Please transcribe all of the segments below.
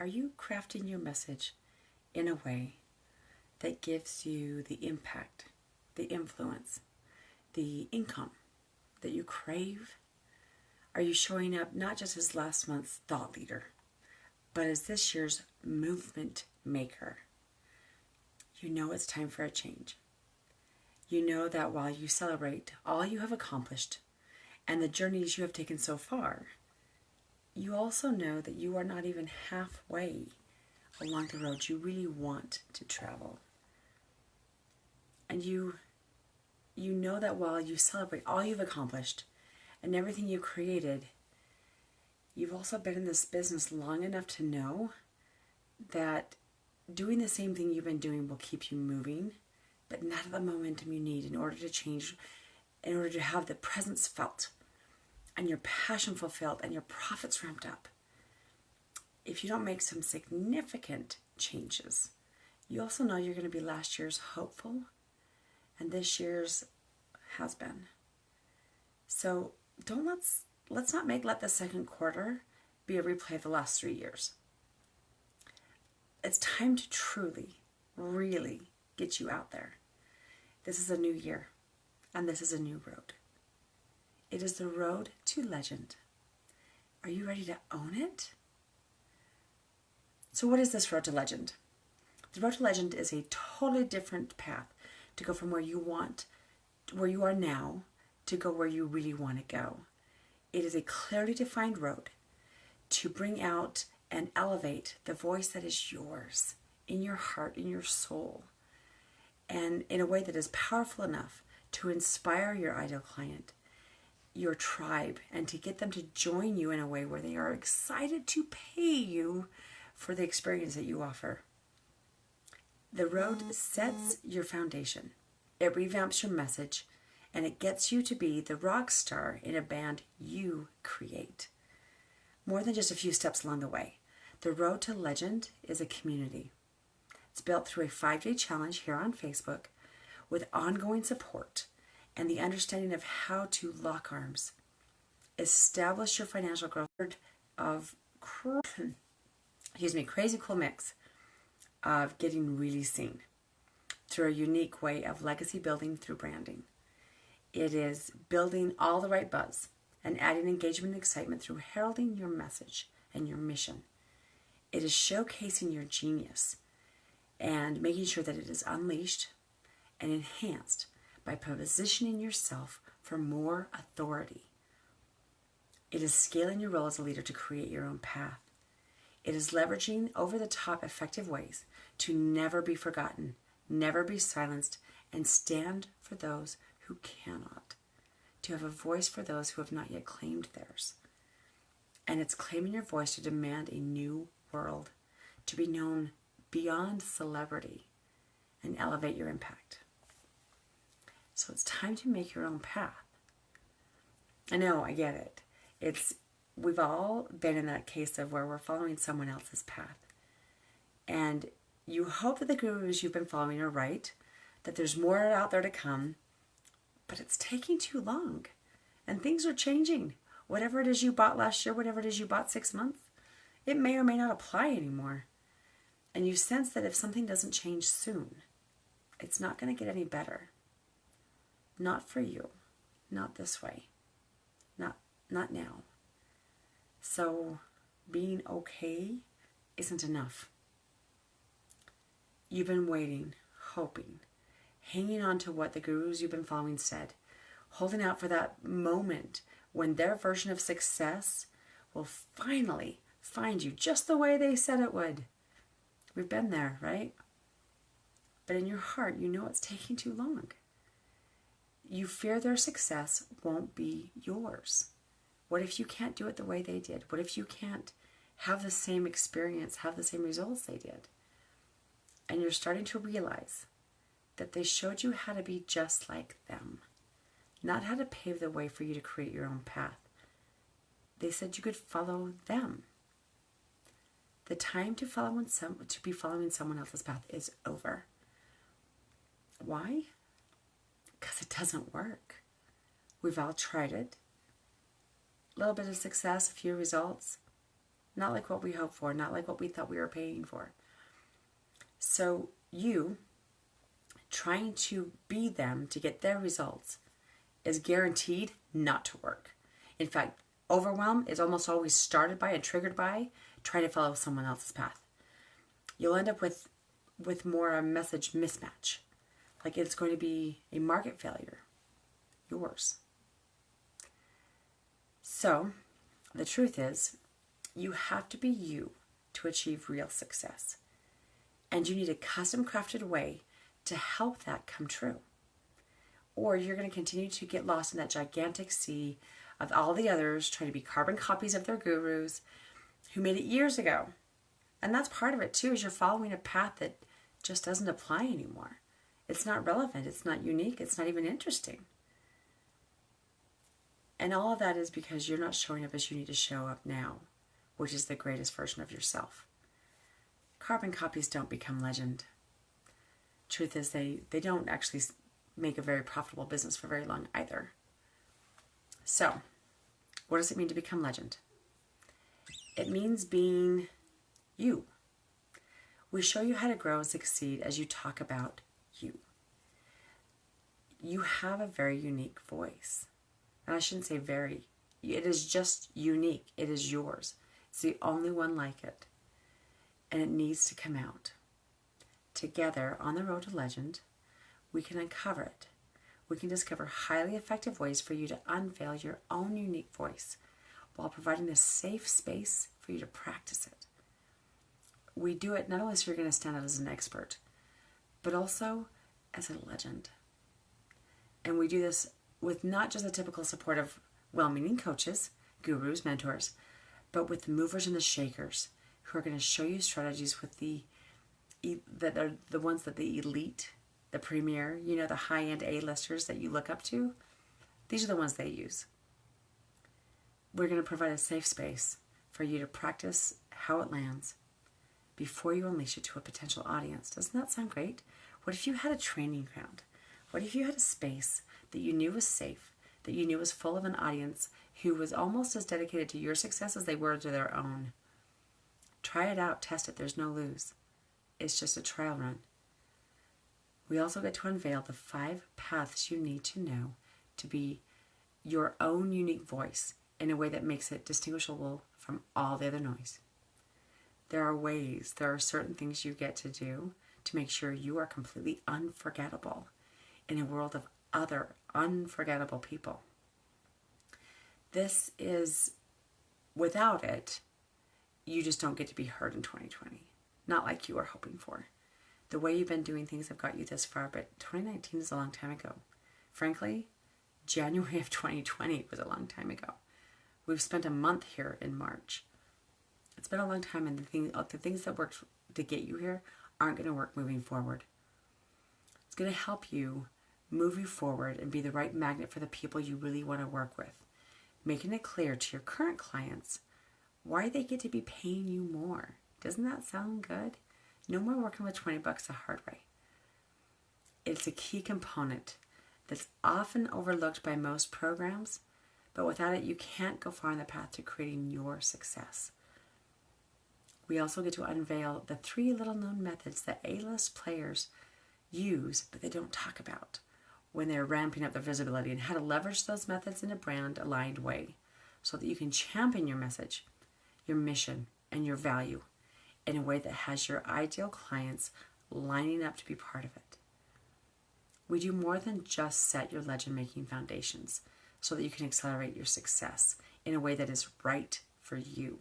Are you crafting your message in a way that gives you the impact, the influence, the income that you crave? Are you showing up not just as last month's thought leader, but as this year's movement maker? You know it's time for a change. You know that while you celebrate all you have accomplished and the journeys you have taken so far, you also know that you are not even halfway along the road you really want to travel. And you know that while you celebrate all you've accomplished and everything you created, you've also been in this business long enough to know that doing the same thing you've been doing will keep you moving, but not at the momentum you need in order to change, in order to have the presence felt and your passion fulfilled and your profits ramped up. If you don't make some significant changes, you also know you're going to be last year's hopeful and this year's has been. So let's not let the second quarter be a replay of the last 3 years. It's time to truly, really get you out there. This is a new year, and this is a new road. It is the road to legend. Are you ready to own it? So what is this road to legend? The road to legend is a totally different path to go from where you are now, to go where you really want to go. It is a clearly defined road to bring out and elevate the voice that is yours, in your heart, in your soul, and in a way that is powerful enough to inspire your ideal client, your tribe, and to get them to join you in a way where they are excited to pay you for the experience that you offer. The road sets your foundation. It revamps your message, and it gets you to be the rock star in a band you create. More than just a few steps along the way, the road to legend is a community. It's built through a 5-day challenge here on Facebook with ongoing support and the understanding of how to lock arms, establish your financial growth of crazy cool mix of getting really seen through a unique way of legacy building through branding. It is building all the right buzz and adding engagement and excitement through heralding your message and your mission. It is showcasing your genius and making sure that it is unleashed and enhanced by positioning yourself for more authority. It is scaling your role as a leader to create your own path. It is leveraging over-the-top effective ways to never be forgotten, never be silenced, and stand for those who cannot, to have a voice for those who have not yet claimed theirs. And it's claiming your voice to demand a new world, to be known beyond celebrity and elevate your impact. So it's time to make your own path. I know, I get it. We've all been in that case of where we're following someone else's path. And you hope that the gurus you've been following are right, that there's more out there to come, but it's taking too long. And things are changing. Whatever it is you bought last year, whatever it is you bought 6 months, it may or may not apply anymore. And you sense that if something doesn't change soon, it's not going to get any better. Not for you. Not this way. Not now. So being okay isn't enough. You've been waiting, hoping, hanging on to what the gurus you've been following said, holding out for that moment when their version of success will finally find you just the way they said it would. We've been there, right? But in your heart, you know it's taking too long. You fear their success won't be yours. What if you can't do it the way they did? What if you can't have the same experience, have the same results they did? And you're starting to realize that they showed you how to be just like them, not how to pave the way for you to create your own path. They said you could follow them. The time to be following someone else's path is over. Why? Because it doesn't work. We've all tried it. A little bit of success, a few results. not like what we hoped for, not like what we thought we were paying for. So you trying to be them to get their results is guaranteed not to work. In fact, overwhelm is almost always started by and triggered by trying to follow someone else's path. You'll end up with more a message mismatch. Like it's going to be a market failure. Yours. So, the truth is, you have to be you to achieve real success. And you need a custom crafted way to help that come true. Or you're going to continue to get lost in that gigantic sea of all the others trying to be carbon copies of their gurus who made it years ago. And that's part of it too, is you're following a path that just doesn't apply anymore. It's not relevant, it's not unique, it's not even interesting. And all of that is because you're not showing up as you need to show up now, which is the greatest version of yourself. Carbon copies don't become legend. Truth is, they don't actually make a very profitable business for very long either. So, what does it mean to become legend? It means being you. We show you how to grow and succeed as you talk about you. You have a very unique voice. And I shouldn't say very. It is just unique. It is yours. It's the only one like it. And it needs to come out. Together, on the road to legend, we can uncover it. We can discover highly effective ways for you to unveil your own unique voice while providing a safe space for you to practice it. We do it not only so you're going to stand out as an expert, but also as a legend. And we do this with not just the typical support of well-meaning coaches, gurus, mentors, but with the movers and the shakers who are going to show you strategies with that are the ones that the elite, the premier, the high-end A-listers that you look up to. These are the ones they use. We're going to provide a safe space for you to practice how it lands before you unleash it to a potential audience. Doesn't that sound great? What if you had a training ground? What if you had a space that you knew was safe, that you knew was full of an audience who was almost as dedicated to your success as they were to their own? Try it out, test it, there's no lose. It's just a trial run. We also get to unveil the 5 paths you need to know to be your own unique voice in a way that makes it distinguishable from all the other noise. There are certain things you get to do to make sure you are completely unforgettable in a world of other unforgettable people. This is, without it, you just don't get to be heard in 2020. Not like you were hoping for. The way you've been doing things have got you this far, but 2019 is a long time ago. Frankly, January of 2020 was a long time ago. We've spent a month here in March. It's been a long time, and the things that worked to get you here aren't going to work moving forward. It's going to help you move you forward and be the right magnet for the people you really want to work with, making it clear to your current clients why they get to be paying you more. Doesn't that sound good? No more working with $20 the hard way. It's a key component that's often overlooked by most programs, but without it, you can't go far on the path to creating your success. We also get to unveil the 3 little-known methods that A-list players use, but they don't talk about when they're ramping up their visibility, and how to leverage those methods in a brand-aligned way so that you can champion your message, your mission, and your value in a way that has your ideal clients lining up to be part of it. We do more than just set your legend-making foundations so that you can accelerate your success in a way that is right for you.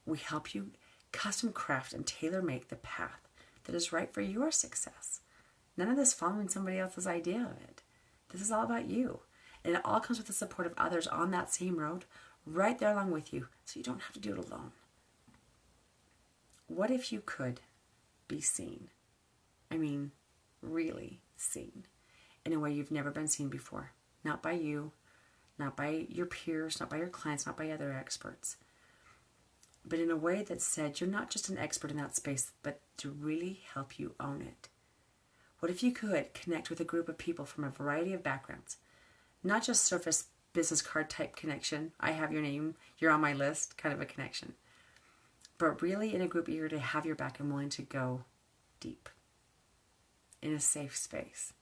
We help you custom craft and tailor-make the path that is right for your success. None of this following somebody else's idea of it. This is all about you. And it all comes with the support of others on that same road, right there along with you, so you don't have to do it alone. What if you could be seen? I mean, really seen in a way you've never been seen before. Not by you, not by your peers, not by your clients, not by other experts. But in a way that said you're not just an expert in that space, but to really help you own it. What if you could connect with a group of people from a variety of backgrounds? Not just surface business card type connection, I have your name, you're on my list kind of a connection. but really in a group eager to have your back and willing to go deep in a safe space.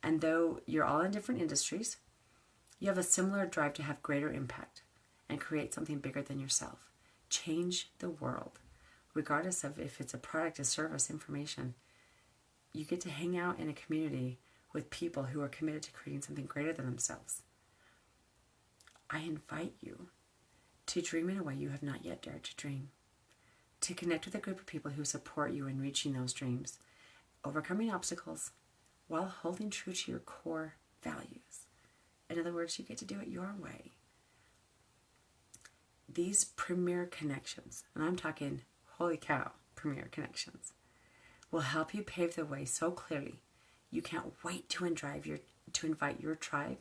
And though you're all in different industries, you have a similar drive to have greater impact and create something bigger than yourself. Change the world, regardless of if it's a product, a service, information. You get to hang out in a community with people who are committed to creating something greater than themselves. I invite you to dream in a way you have not yet dared to dream, to connect with a group of people who support you in reaching those dreams, overcoming obstacles while holding true to your core values. In other words, you get to do it your way. These premier connections, and I'm talking, holy cow, premier connections, will help you pave the way so clearly you can't wait to invite your tribe,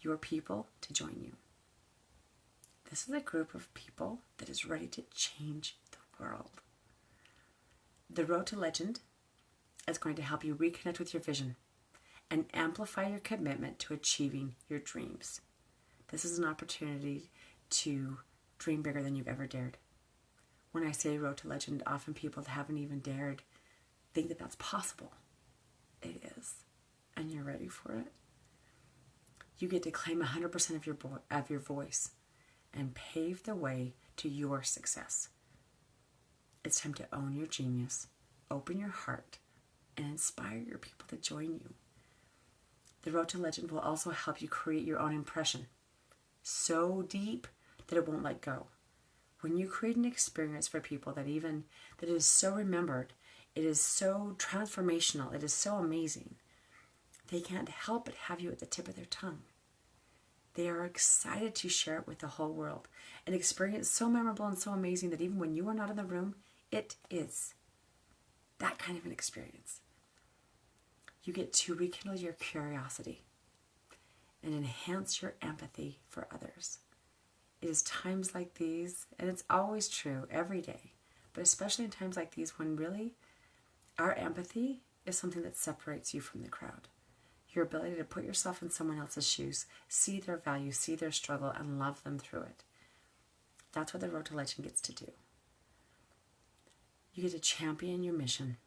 your people, to join you. This is a group of people that is ready to change the world. The Road to Legend is going to help you reconnect with your vision and amplify your commitment to achieving your dreams. This is an opportunity to dream bigger than you've ever dared. When I say Road to Legend, often people that haven't even dared think that that's possible. It is. And you're ready for it. You get to claim 100% of your voice and pave the way to your success. It's time to own your genius, open your heart, and inspire your people to join you. The Road to Legend will also help you create your own impression so deep that it won't let go. When you create an experience for people that is so remembered, it is so transformational, it is so amazing, they can't help but have you at the tip of their tongue. They are excited to share it with the whole world. An experience so memorable and so amazing that even when you are not in the room, it is that kind of an experience. You get to rekindle your curiosity and enhance your empathy for others. It is times like these, and it's always true every day, but especially in times like these when really our empathy is something that separates you from the crowd. Your ability to put yourself in someone else's shoes, see their value, see their struggle, and love them through it. That's what the Road to Legend gets to do. You get to champion your mission,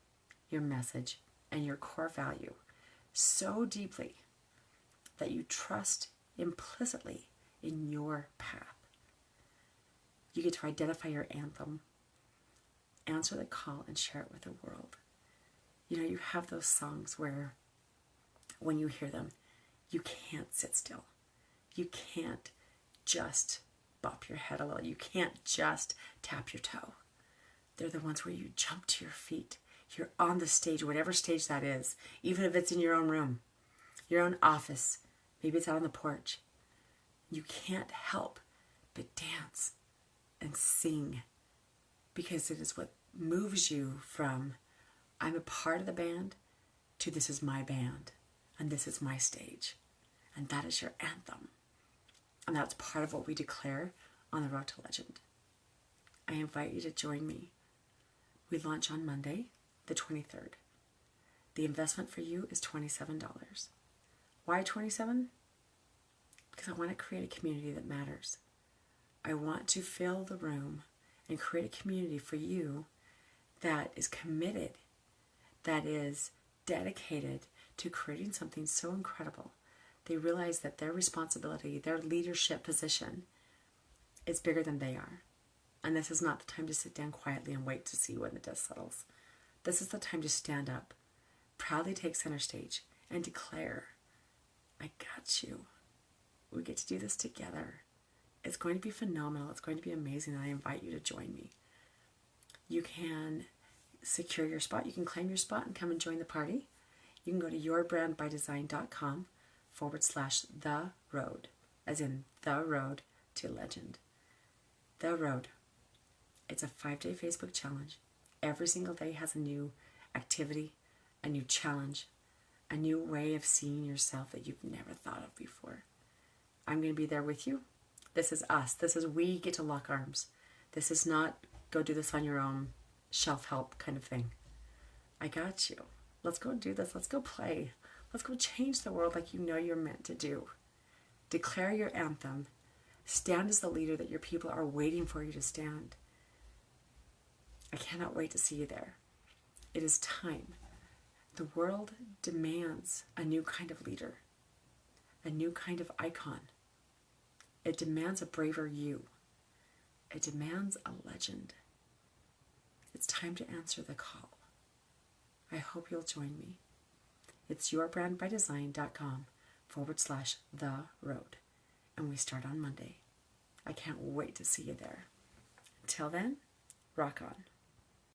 your message, and your core value so deeply that you trust implicitly in your path. You get to identify your anthem, answer the call, and share it with the world. You know, you have those songs where when you hear them, you can't sit still. You can't just bop your head a little. You can't just tap your toe. They're the ones where you jump to your feet. You're on the stage, whatever stage that is, even if it's in your own room, your own office, maybe it's out on the porch. You can't help but dance and sing because it is what moves you from I'm a part of the band to this is my band and this is my stage. And that is your anthem. And that's part of what we declare on the Road to Legend. I invite you to join me. We launch on Monday, the 23rd. The investment for you is $27. Why $27? Because I want to create a community that matters. I want to fill the room and create a community for you that is committed, that is dedicated to creating something so incredible. They realize that their responsibility, their leadership position is bigger than they are. And this is not the time to sit down quietly and wait to see when the dust settles. This is the time to stand up, proudly take center stage, and declare, I got you. We get to do this together. It's going to be phenomenal. It's going to be amazing. And I invite you to join me. You can secure your spot. You can claim your spot and come and join the party. You can go to yourbrandbydesign.com/the road, as in the road to legend. The Road. It's a 5-day Facebook challenge. Every single day has a new activity, a new challenge, a new way of seeing yourself that you've never thought of before. I'm going to be there with you. This is us. This is we get to lock arms. This is not go do this on your own, shelf help kind of thing. I got you. Let's go do this. Let's go play. Let's go change the world like you know you're meant to do. Declare your anthem. Stand as the leader that your people are waiting for you to stand. I cannot wait to see you there. It is time. The world demands a new kind of leader, a new kind of icon. It demands a braver you. It demands a legend. It's time to answer the call. I hope you'll join me. It's yourbrandbydesign.com/the road. And we start on Monday. I can't wait to see you there. Till then, rock on.